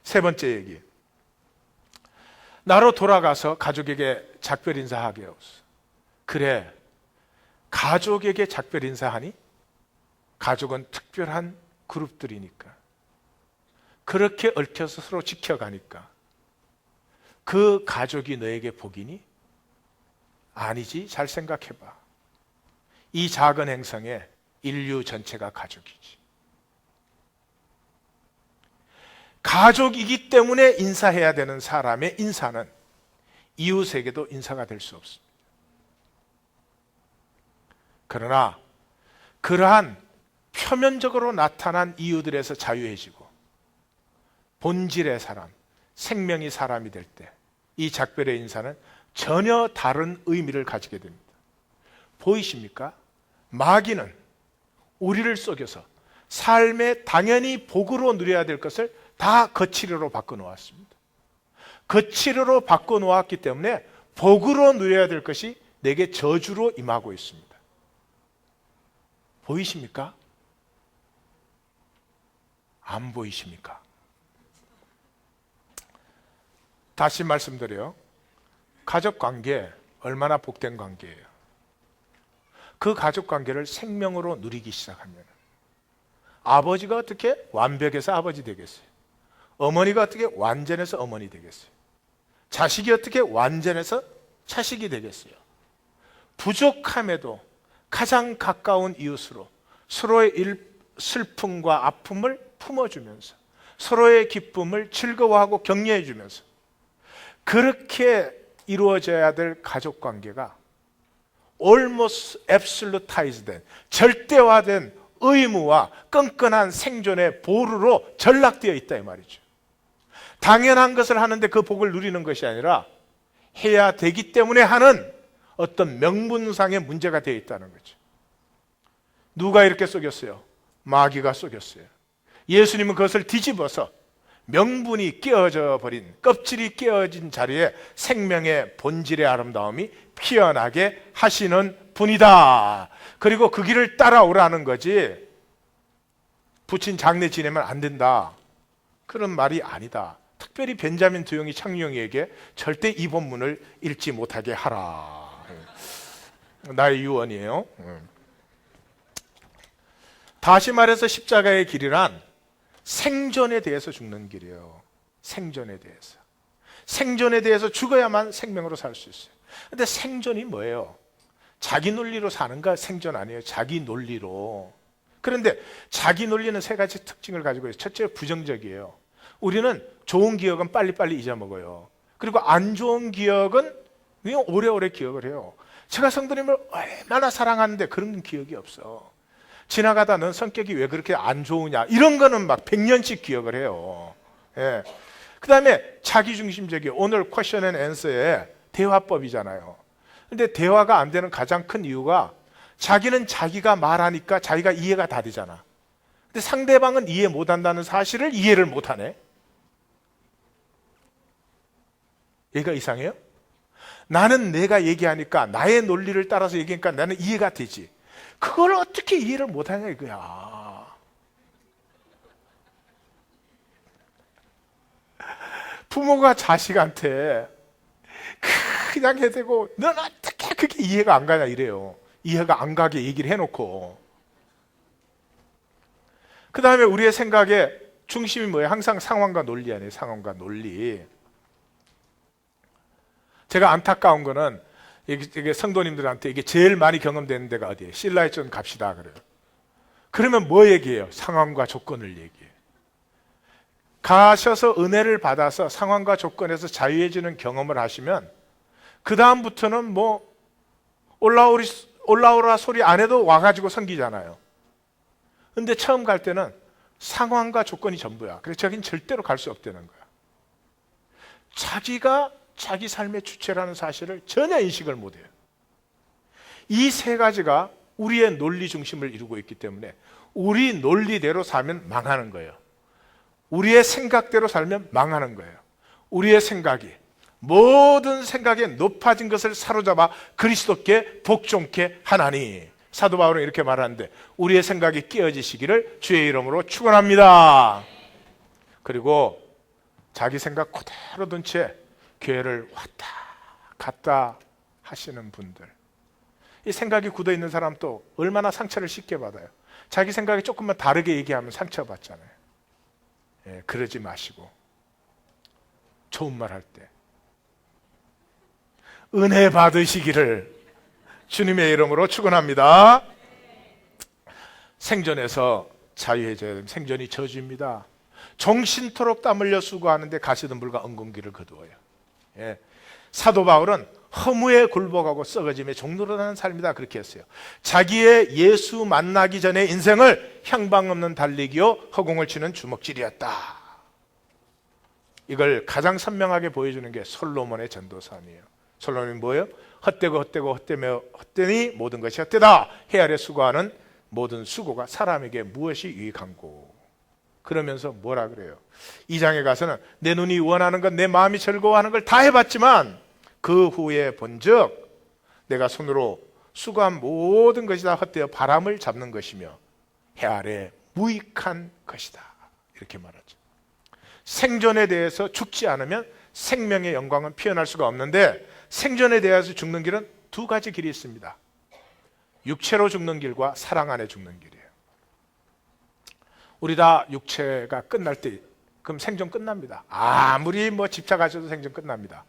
세 번째 얘기. 나로 돌아가서 가족에게 작별 인사하게 하옵소서. 그래, 가족에게 작별 인사하니? 가족은 특별한 그룹들이니까. 그렇게 얽혀서 서로 지켜가니까. 그 가족이 너에게 복이니? 아니지. 잘 생각해봐. 이 작은 행성에 인류 전체가 가족이지. 가족이기 때문에 인사해야 되는 사람의 인사는 이웃에게도 인사가 될 수 없습니다. 그러나 그러한 표면적으로 나타난 이유들에서 자유해지고 본질의 사람, 생명이 사람이 될 때 이 작별의 인사는 전혀 다른 의미를 가지게 됩니다. 보이십니까? 마귀는 우리를 속여서 삶에 당연히 복으로 누려야 될 것을 다 거칠어로 바꿔놓았습니다. 거칠어로 바꿔놓았기 때문에 복으로 누려야 될 것이 내게 저주로 임하고 있습니다. 보이십니까? 안 보이십니까? 다시 말씀드려요. 가족관계 얼마나 복된 관계예요. 그 가족관계를 생명으로 누리기 시작하면 아버지가 어떻게 완벽해서 아버지 되겠어요? 어머니가 어떻게 완전해서 어머니 되겠어요? 자식이 어떻게 완전해서 자식이 되겠어요? 부족함에도 가장 가까운 이웃으로 서로의 슬픔과 아픔을 품어주면서 서로의 기쁨을 즐거워하고 격려해주면서 그렇게 이루어져야 될 가족관계가 almost absolutized, 절대화된 의무와 끈끈한 생존의 보루로 전락되어 있다 이 말이죠. 당연한 것을 하는데 그 복을 누리는 것이 아니라 해야 되기 때문에 하는 어떤 명분상의 문제가 되어 있다는 거죠. 누가 이렇게 속였어요? 마귀가 속였어요. 예수님은 그것을 뒤집어서 명분이 깨어져 버린, 껍질이 깨어진 자리에 생명의 본질의 아름다움이 피어나게 하시는 분이다. 그리고 그 길을 따라오라는 거지, 부친 장례 지내면 안 된다, 그런 말이 아니다. 특별히 벤자민 두용이 창룡이에게 절대 이 본문을 읽지 못하게 하라. 나의 유언이에요. 다시 말해서 십자가의 길이란 생존에 대해서 죽는 길이에요. 생존에 대해서. 생존에 대해서 죽어야만 생명으로 살 수 있어요. 근데 생존이 뭐예요? 자기 논리로 사는가? 생존 아니에요. 자기 논리로. 그런데 자기 논리는 세 가지 특징을 가지고 있어요. 첫째, 부정적이에요. 우리는 좋은 기억은 빨리빨리 잊어먹어요. 그리고 안 좋은 기억은 그냥 오래오래 기억을 해요. 제가 성도님을 얼마나 사랑하는데 그런 기억이 없어. 지나가다 넌 성격이 왜 그렇게 안 좋으냐, 이런 거는 막 100년씩 기억을 해요. 예. 그 다음에 자기중심적이에요. 오늘 퀘션 앤 앤서의 대화법이잖아요. 근데 대화가 안 되는 가장 큰 이유가 자기는 자기가 말하니까 자기가 이해가 다 되잖아. 근데 상대방은 이해 못한다는 사실을 이해를 못하네. 얘가 이상해요? 나는 내가 얘기하니까, 나의 논리를 따라서 얘기하니까 나는 이해가 되지. 그걸 어떻게 이해를 못하냐 이거야. 부모가 자식한테 그냥 해대고 넌 어떻게 그게 이해가 안 가냐 이래요. 이해가 안 가게 얘기를 해놓고. 그 다음에 우리의 생각의 중심이 뭐예요? 항상 상황과 논리 아니에요. 상황과 논리. 제가 안타까운 거는 이게 성도님들한테 이게 제일 많이 경험되는 데가 어디예요? 실라이전 갑시다 그래요. 그러면 뭐 얘기해요? 상황과 조건을 얘기해요. 가셔서 은혜를 받아서 상황과 조건에서 자유해지는 경험을 하시면 그 다음부터는 뭐 올라오라 소리 안 해도 와가지고 섬기잖아요. 근데 처음 갈 때는 상황과 조건이 전부야. 그래서 저긴 절대로 갈 수 없다는 거야. 자기가 자기 삶의 주체라는 사실을 전혀 인식을 못해요. 이 세 가지가 우리의 논리 중심을 이루고 있기 때문에 우리 논리대로 살면 망하는 거예요. 우리의 생각대로 살면 망하는 거예요. 우리의 생각이 모든 생각에 높아진 것을 사로잡아 그리스도께 복종케 하나니, 사도 바울은 이렇게 말하는데 우리의 생각이 깨어지시기를 주의 이름으로 축원합니다. 그리고 자기 생각 그대로 둔 채 교회를 왔다 갔다 하시는 분들, 이 생각이 굳어 있는 사람 또 얼마나 상처를 쉽게 받아요. 자기 생각이 조금만 다르게 얘기하면 상처받잖아요. 예, 그러지 마시고 좋은 말 할 때 은혜 받으시기를 주님의 이름으로 축원합니다. 생존에서 자유해져야 됩니다. 생존이 저주입니다. 정신토록 땀 흘려 수고하는데 가시던 불과 엉겅퀴를 거두어요. 예. 사도 바울은 허무에 굴복하고 썩어짐에 종노릇하는 삶이다 그렇게 했어요. 자기의 예수 만나기 전의 인생을 향방 없는 달리기요 허공을 치는 주먹질이었다. 이걸 가장 선명하게 보여주는 게 솔로몬의 전도서이에요. 솔로몬이 뭐예요? 헛되고 헛되니 모든 것이 헛되다. 해 아래 수고하는 모든 수고가 사람에게 무엇이 유익한고. 그러면서 뭐라 그래요? 2장에 가서는 내 눈이 원하는 것, 내 마음이 즐거워하는 걸 다 해봤지만 그 후에 본즉 내가 손으로 수고한 모든 것이 다 헛되어 바람을 잡는 것이며 해 아래 무익한 것이다. 이렇게 말하죠. 생존에 대해서 죽지 않으면 생명의 영광은 피어날 수가 없는데, 생존에 대해서 죽는 길은 두 가지 길이 있습니다. 육체로 죽는 길과 사랑 안에 죽는 길이에요. 우리 다 육체가 끝날 때 그럼 생존 끝납니다. 아무리 집착하셔도 생존 끝납니다.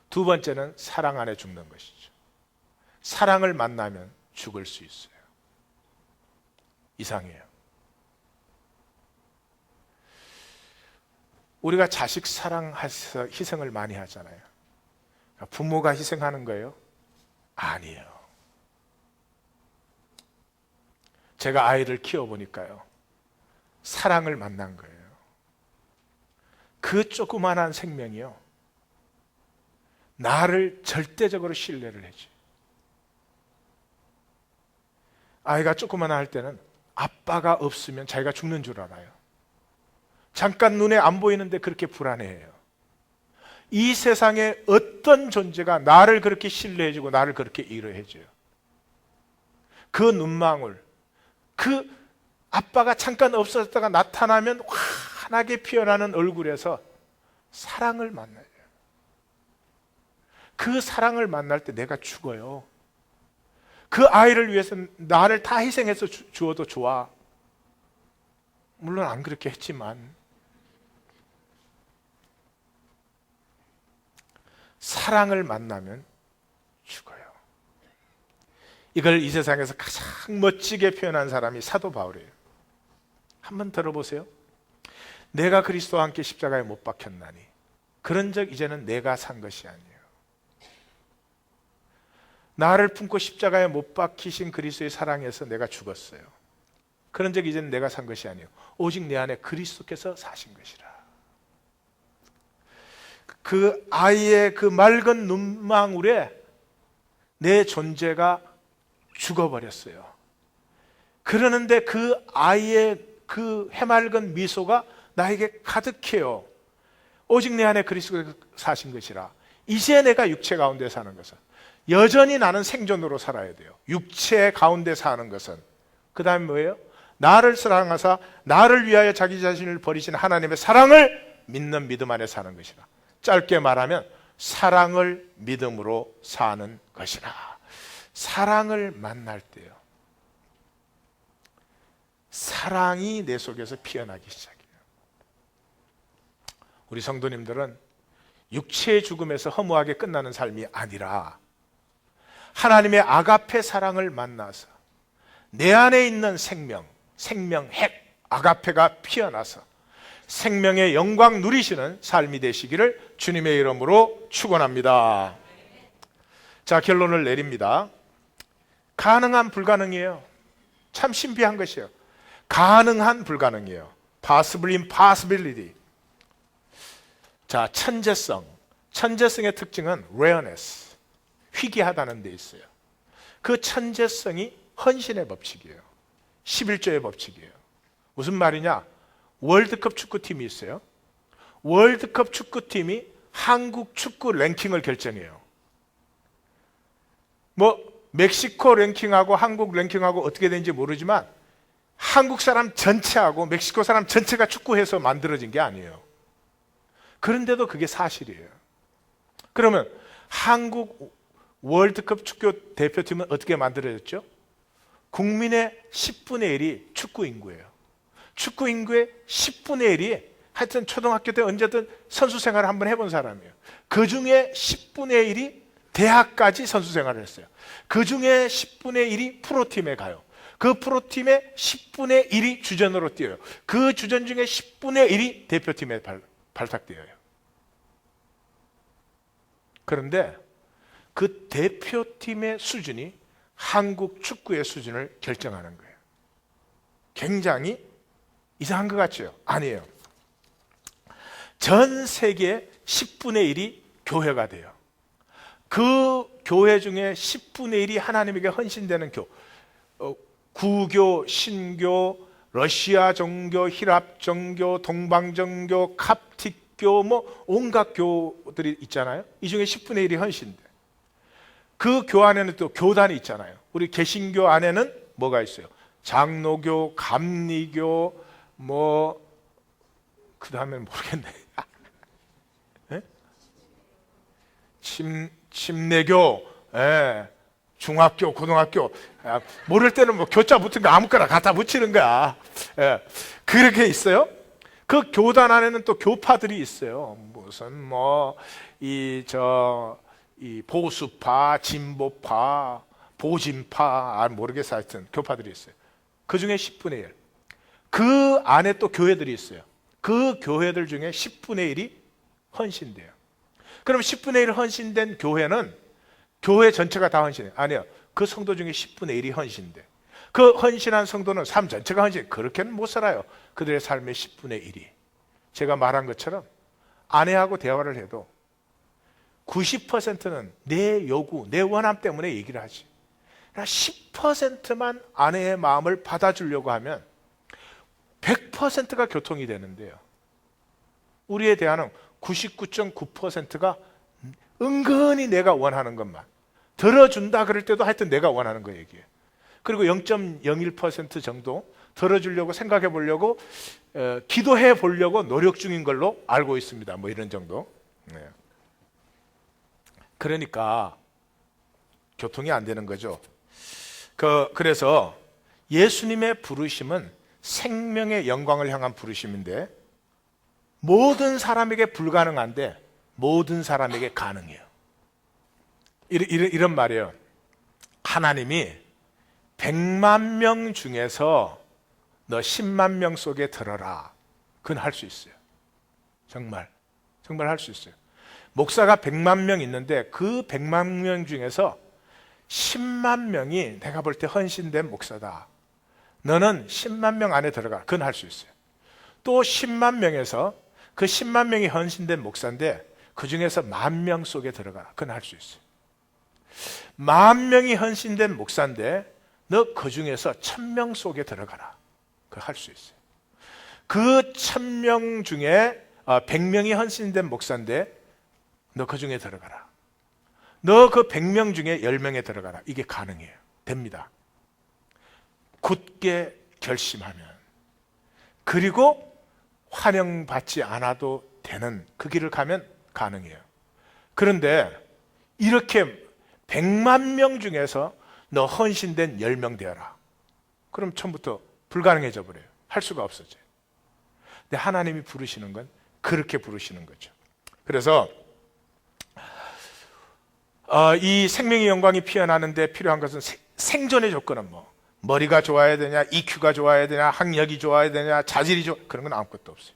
두 번째는 사랑 안에 죽는 것이죠. 사랑을 만나면 죽을 수 있어요. 이상해요. 우리가 자식 사랑해서 희생을 많이 하잖아요. 부모가 희생하는 거예요? 아니에요. 제가 아이를 키워보니까요, 사랑을 만난 거예요. 그 조그만한 생명이요, 나를 절대적으로 신뢰를 해줘. 아이가 조그마한 할 때는 아빠가 없으면 자기가 죽는 줄 알아요. 잠깐 눈에 안 보이는데 그렇게 불안해해요. 이 세상에 어떤 존재가 나를 그렇게 신뢰해주고 나를 그렇게 위로해줘요? 그 눈망울, 그 아빠가 잠깐 없어졌다가 나타나면 환하게 피어나는 얼굴에서 사랑을 만나요. 그 사랑을 만날 때 내가 죽어요. 그 아이를 위해서 나를 다 희생해서 주어도 좋아. 물론 안 그렇게 했지만 사랑을 만나면 죽어요. 이걸 이 세상에서 가장 멋지게 표현한 사람이 사도 바울이에요. 한번 들어보세요. 내가 그리스도와 함께 십자가에 못 박혔나니 그런즉 이제는 내가 산 것이 아니에요. 나를 품고 십자가에 못 박히신 그리스도의 사랑에서 내가 죽었어요. 그런즉 이제는 내가 산 것이 아니에요. 오직 내 안에 그리스도께서 사신 것이라. 그 아이의 그 맑은 눈망울에 내 존재가 죽어버렸어요. 그러는데 그 아이의 그 해맑은 미소가 나에게 가득해요. 오직 내 안에 그리스도께서 사신 것이라. 이제 내가 육체 가운데 사는 것은, 여전히 나는 생존으로 살아야 돼요. 육체 가운데 사는 것은. 그 다음에 뭐예요? 나를 사랑하사 나를 위하여 자기 자신을 버리신 하나님의 사랑을 믿는 믿음 안에 사는 것이라. 짧게 말하면 사랑을 믿음으로 사는 것이라. 사랑을 만날 때요, 사랑이 내 속에서 피어나기 시작해요. 우리 성도님들은 육체의 죽음에서 허무하게 끝나는 삶이 아니라 하나님의 아가페 사랑을 만나서 내 안에 있는 생명핵 아가페가 피어나서 생명의 영광 누리시는 삶이 되시기를 주님의 이름으로 축원합니다. 자, 결론을 내립니다. 가능한 불가능이에요. 참 신비한 것이에요. 가능한 불가능이에요. Possible impossibility. 자, 천재성의 특징은 rareness, 희귀하다는 데 있어요. 그 천재성이 헌신의 법칙이에요. 11조의 법칙이에요. 무슨 말이냐? 월드컵 축구팀이 있어요. 월드컵 축구팀이 한국 축구 랭킹을 결정해요. 멕시코 랭킹하고 한국 랭킹하고 어떻게 되는지 모르지만 한국 사람 전체하고 멕시코 사람 전체가 축구해서 만들어진 게 아니에요. 그런데도 그게 사실이에요. 그러면 한국 월드컵 축구 대표팀은 어떻게 만들어졌죠? 국민의 10분의 1이 축구 인구예요. 축구 인구의 10분의 1이 하여튼 초등학교 때 언제든 선수 생활을 한번 해본 사람이에요. 그 중에 10분의 1이 대학까지 선수 생활을 했어요. 그 중에 10분의 1이 프로팀에 가요. 그 프로팀의 10분의 1이 주전으로 뛰어요. 그 주전 중에 10분의 1이 대표팀에 발탁되어요. 그런데 그 대표팀의 수준이 한국 축구의 수준을 결정하는 거예요. 굉장히 이상한 것 같죠? 아니에요. 전 세계 10분의 1이 교회가 돼요. 그 교회 중에 10분의 1이 하나님에게 헌신되는 구교, 신교, 러시아 종교, 히랍 종교, 동방 종교, 캅틱교, 뭐 온갖 교들이 있잖아요. 이 중에 10분의 1이 헌신돼. 그 교 안에는 또 교단이 있잖아요. 우리 개신교 안에는 뭐가 있어요? 장로교, 감리교, 뭐 그 다음에는 모르겠네. 네? 침례교, 중학교, 고등학교, 모를 때는 뭐 교자 붙은 거 아무거나 갖다 붙이는 거야. 그렇게 있어요. 그 교단 안에는 또 교파들이 있어요. 무슨 이 보수파, 진보파, 보진파, 모르겠어. 하여튼 교파들이 있어요. 그 중에 10분의 1. 그 안에 또 교회들이 있어요. 그 교회들 중에 10분의 1이 헌신돼요. 그럼 10분의 1 헌신된 교회는 교회 전체가 다 헌신해요? 아니요. 그 성도 중에 10분의 1이 헌신돼. 그 헌신한 성도는 삶 전체가 헌신. 그렇게는 못 살아요. 그들의 삶의 10분의 1이. 제가 말한 것처럼 아내하고 대화를 해도 90%는 내 요구, 내 원함 때문에 얘기를 하지. 10%만 아내의 마음을 받아주려고 하면 100%가 교통이 되는데요. 우리의 대화는 99.9%가 은근히 내가 원하는 것만 들어준다 그럴 때도 하여튼 내가 원하는 거 얘기해요. 그리고 0.01% 정도 들어주려고 생각해 보려고 기도해 보려고 노력 중인 걸로 알고 있습니다. 뭐 이런 정도. 네. 그러니까 교통이 안 되는 거죠. 그래서 예수님의 부르심은 생명의 영광을 향한 부르심인데 모든 사람에게 불가능한데 모든 사람에게 가능해요. 이런 말이에요. 하나님이 100만 명 중에서 너 10만 명 속에 들어라. 그건 할 수 있어요. 정말 할 수 있어요. 목사가 100만 명 있는데 그 100만 명 중에서 10만 명이 내가 볼 때 헌신된 목사다. 너는 10만 명 안에 들어가. 그건 할 수 있어요. 또 10만 명에서 그 10만 명이 헌신된 목사인데 그 중에서 10,000명 속에 들어가라. 그건 할 수 있어요. 10,000명이 헌신된 목사인데 너 그 중에서 1,000명 속에 들어가라. 그거 할 수 있어요. 그 1,000명 중에 100명이 헌신된 목사인데 너 그 중에 들어가라. 너 그 100명 중에 10명에 들어가라. 이게 가능해요. 됩니다. 굳게 결심하면. 그리고 환영받지 않아도 되는 그 길을 가면 가능해요. 그런데 이렇게 100만 명 중에서 너 헌신된 10명 되어라. 그럼 처음부터 불가능해져 버려요. 할 수가 없어져요. 근데 하나님이 부르시는 건 그렇게 부르시는 거죠. 그래서 이 생명의 영광이 피어나는데 필요한 것은 생존의 조건은 머리가 좋아야 되냐, EQ가 좋아야 되냐, 학력이 좋아야 되냐, 자질이 그런 건 아무것도 없어요.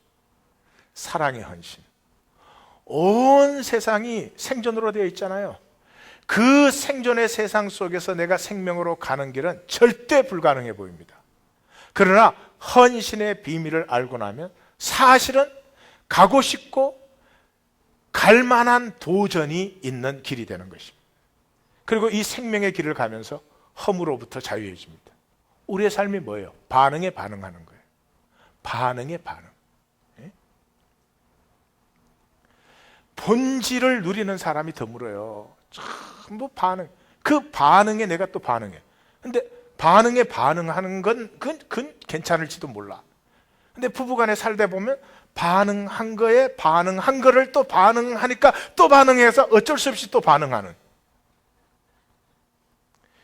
사랑의 헌신. 온 세상이 생존으로 되어 있잖아요. 그 생존의 세상 속에서 내가 생명으로 가는 길은 절대 불가능해 보입니다. 그러나 헌신의 비밀을 알고 나면 사실은 가고 싶고 갈 만한 도전이 있는 길이 되는 것입니다. 그리고 이 생명의 길을 가면서 험으로부터 자유해집니다. 우리의 삶이 뭐예요? 반응에 반응하는 거예요. 반응에 반응. 예? 본질을 누리는 사람이 드물어요. 전부 반응. 그 반응에 내가 또 반응해. 근데 반응에 반응하는 그건 괜찮을지도 몰라. 근데 부부간에 살다 보면 반응한 거에 반응한 거를 또 반응하니까 또 반응해서 어쩔 수 없이 또 반응하는.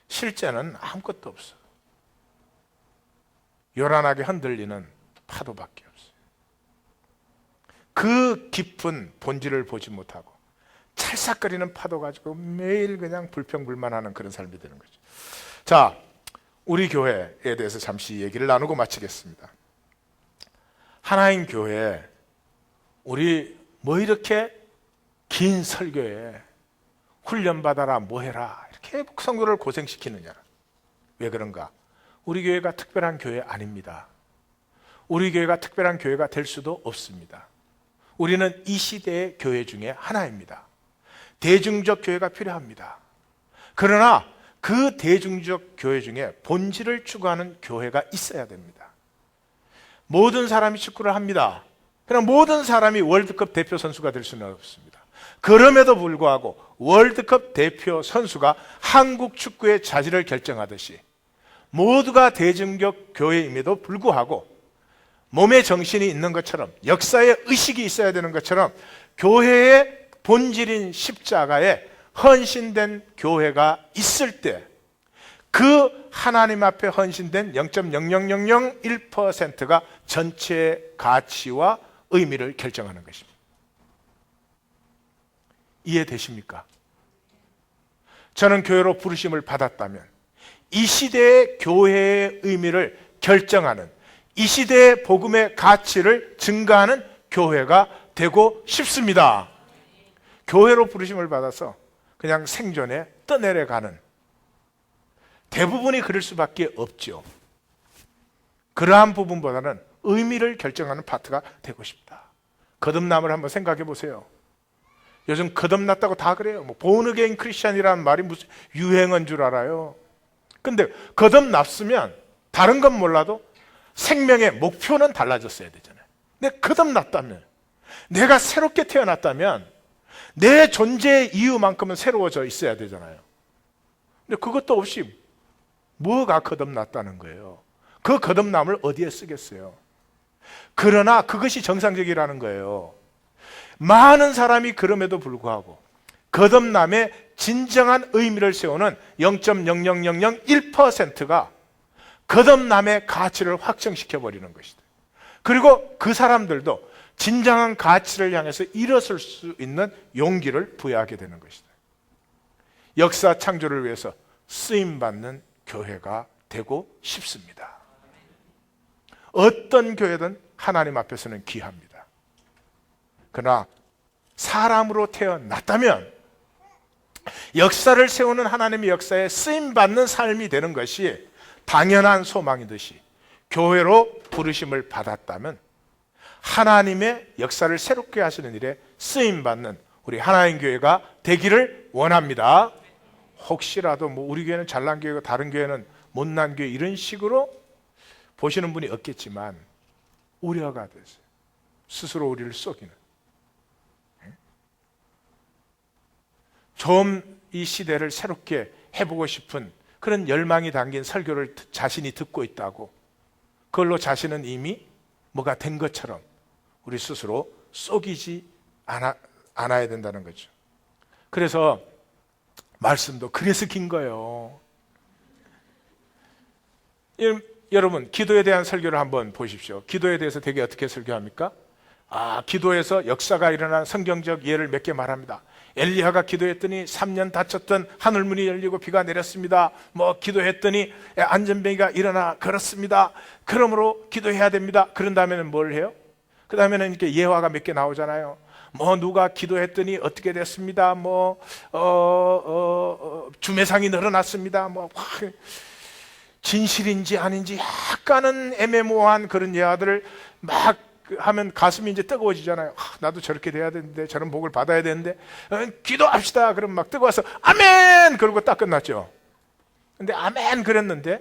실제는 아무것도 없어. 요란하게 흔들리는 파도밖에 없어요. 그 깊은 본질을 보지 못하고 찰싹거리는 파도 가지고 매일 그냥 불평불만하는 그런 삶이 되는 거죠. 자, 우리 교회에 대해서 잠시 얘기를 나누고 마치겠습니다. 하나인 교회, 우리 뭐 이렇게 긴 설교에 훈련받아라 뭐해라 이렇게 성도를 고생시키느냐. 왜 그런가? 우리 교회가 특별한 교회 아닙니다. 우리 교회가 특별한 교회가 될 수도 없습니다. 우리는 이 시대의 교회 중에 하나입니다. 대중적 교회가 필요합니다. 그러나 그 대중적 교회 중에 본질을 추구하는 교회가 있어야 됩니다. 모든 사람이 축구를 합니다. 그러나 모든 사람이 월드컵 대표 선수가 될 수는 없습니다. 그럼에도 불구하고 월드컵 대표 선수가 한국 축구의 자질을 결정하듯이 모두가 대중적 교회임에도 불구하고 몸에 정신이 있는 것처럼 역사의 의식이 있어야 되는 것처럼 교회의 본질인 십자가에 헌신된 교회가 있을 때 그 하나님 앞에 헌신된 0.00001%가 전체의 가치와 의미를 결정하는 것입니다. 이해되십니까? 저는 교회로 부르심을 받았다면 이 시대의 교회의 의미를 결정하는, 이 시대의 복음의 가치를 증가하는 교회가 되고 싶습니다. 교회로 부르심을 받아서 그냥 생존에 떠내려가는, 대부분이 그럴 수밖에 없죠. 그러한 부분보다는 의미를 결정하는 파트가 되고 싶다. 거듭남을 한번 생각해 보세요. 요즘 거듭났다고 다 그래요. 뭐 본어게인 크리스찬이라는 말이 무슨 유행한 줄 알아요. 근데 거듭났으면 다른 건 몰라도 생명의 목표는 달라졌어야 되잖아요. 근데 거듭났다면, 내가 새롭게 태어났다면 내 존재의 이유만큼은 새로워져 있어야 되잖아요. 근데 그것도 없이 뭐가 거듭났다는 거예요. 그 거듭남을 어디에 쓰겠어요? 그러나 그것이 정상적이라는 거예요. 많은 사람이 그럼에도 불구하고 거듭남의 진정한 의미를 세우는 0.00001%가 거듭남의 가치를 확정시켜버리는 것이다. 그리고 그 사람들도 진정한 가치를 향해서 일어설 수 있는 용기를 부여하게 되는 것이다. 역사 창조를 위해서 쓰임받는 교회가 되고 싶습니다. 어떤 교회든 하나님 앞에서는 귀합니다. 그러나 사람으로 태어났다면 역사를 세우는 하나님의 역사에 쓰임받는 삶이 되는 것이 당연한 소망이듯이 교회로 부르심을 받았다면 하나님의 역사를 새롭게 하시는 일에 쓰임받는 우리 하나님 교회가 되기를 원합니다. 혹시라도 뭐 우리 교회는 잘난 교회고 다른 교회는 못난 교회 이런 식으로 보시는 분이 없겠지만 우려가 되세요. 스스로 우리를 속이는. 좀 이 시대를 새롭게 해보고 싶은 그런 열망이 담긴 설교를 자신이 듣고 있다고 그걸로 자신은 이미 뭐가 된 것처럼 우리 스스로 속이지 않아야 된다는 거죠. 그래서 말씀도 그래서 긴 거예요. 여러분, 기도에 대한 설교를 한번 보십시오. 기도에 대해서 되게 어떻게 설교합니까? 기도에서 역사가 일어난 성경적 예를 몇 개 말합니다. 엘리야가 기도했더니 3년 닫혔던 하늘문이 열리고 비가 내렸습니다. 뭐 기도했더니 안전뱅이가 일어나 걸었습니다. 그러므로 기도해야 됩니다. 그런 다음에는 뭘 해요? 그 다음에는 이렇게 예화가 몇 개 나오잖아요. 뭐 누가 기도했더니 어떻게 됐습니다. 뭐 주매상이 늘어났습니다. 뭐 진실인지 아닌지 약간은 애매모호한 그런 예화들을 막 하면 가슴이 이제 뜨거워지잖아요. 나도 저렇게 돼야 되는데, 저런 복을 받아야 되는데, 기도합시다. 그럼 막 뜨거워서 아멘! 그러고 딱 끝났죠. 근데 아멘 그랬는데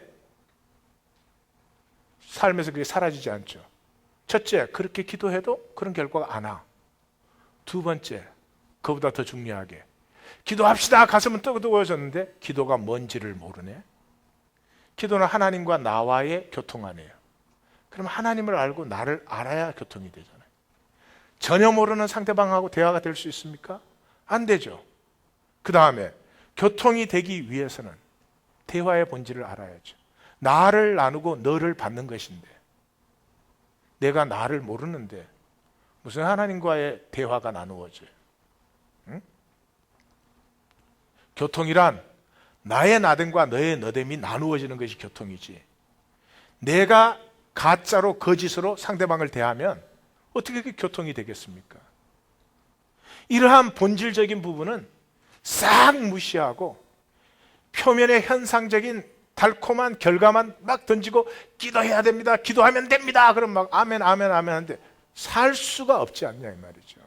삶에서 그게 사라지지 않죠. 첫째, 그렇게 기도해도 그런 결과가 안 와. 두 번째, 그보다 더 중요하게 기도합시다 가슴은 뜨거워졌는데 기도가 뭔지를 모르네. 기도는 하나님과 나와의 교통 아니에요. 그럼 하나님을 알고 나를 알아야 교통이 되잖아요. 전혀 모르는 상대방하고 대화가 될 수 있습니까? 안 되죠. 그 다음에 교통이 되기 위해서는 대화의 본질을 알아야죠. 나를 나누고 너를 받는 것인데 내가 나를 모르는데 무슨 하나님과의 대화가 나누어져요? 응? 교통이란 나의 나됨과 너의 너됨이 나누어지는 것이 교통이지, 내가 가짜로 거짓으로 상대방을 대하면 어떻게 그게 교통이 되겠습니까? 이러한 본질적인 부분은 싹 무시하고 표면의 현상적인 달콤한 결과만 막 던지고 기도해야 됩니다, 기도하면 됩니다, 그럼 막 아멘 아멘 아멘 하는데 살 수가 없지 않냐 이 말이죠.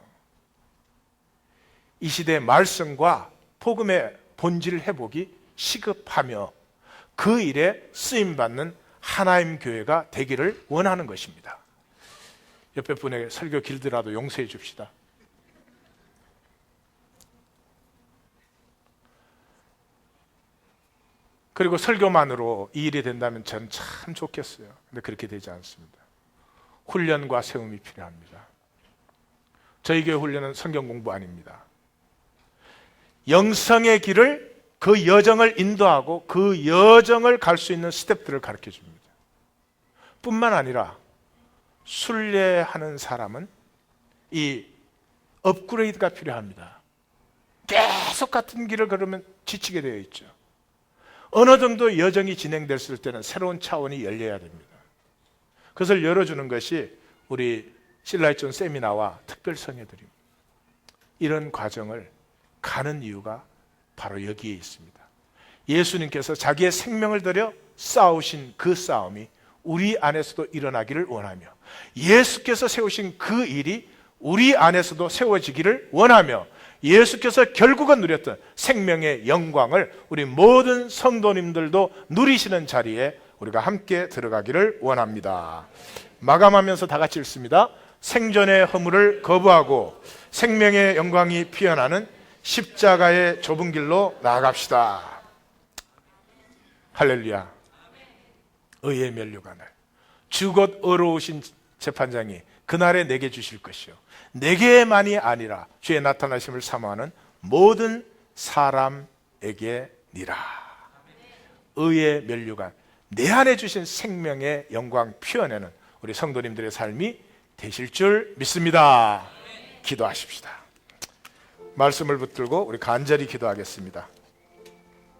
이 시대의 말씀과 복음의 본질 회복이 시급하며 그 일에 쓰임받는 하나님 교회가 되기를 원하는 것입니다. 옆에 분에게 설교 길더라도 용서해 줍시다. 그리고 설교만으로 이 일이 된다면 저는 참 좋겠어요. 근데 그렇게 되지 않습니다. 훈련과 세움이 필요합니다. 저희 교회 훈련은 성경 공부 아닙니다. 영성의 길을, 그 여정을 인도하고 그 여정을 갈 수 있는 스텝들을 가르쳐 줍니다. 뿐만 아니라 순례하는 사람은 이 업그레이드가 필요합니다. 계속 같은 길을 걸으면 지치게 되어 있죠. 어느 정도 여정이 진행됐을 때는 새로운 차원이 열려야 됩니다. 그것을 열어주는 것이 우리 실라이존 세미나와 특별 성회들입니다. 이런 과정을 가는 이유가 바로 여기에 있습니다. 예수님께서 자기의 생명을 들여 싸우신 그 싸움이 우리 안에서도 일어나기를 원하며, 예수께서 세우신 그 일이 우리 안에서도 세워지기를 원하며, 예수께서 결국은 누렸던 생명의 영광을 우리 모든 성도님들도 누리시는 자리에 우리가 함께 들어가기를 원합니다. 마감하면서 다 같이 읽습니다. 생존의 허물을 거부하고 생명의 영광이 피어나는 십자가의 좁은 길로 나아갑시다. 할렐루야. 의의 면류관을 주 곧 의로우신 재판장이 그날에 내게 주실 것이요 내게만이 아니라 주의 나타나심을 사모하는 모든 사람에게니라. 의의 면류관, 내 안에 주신 생명의 영광 피어내는 우리 성도님들의 삶이 되실 줄 믿습니다. 기도하십시다. 말씀을 붙들고 우리 간절히 기도하겠습니다.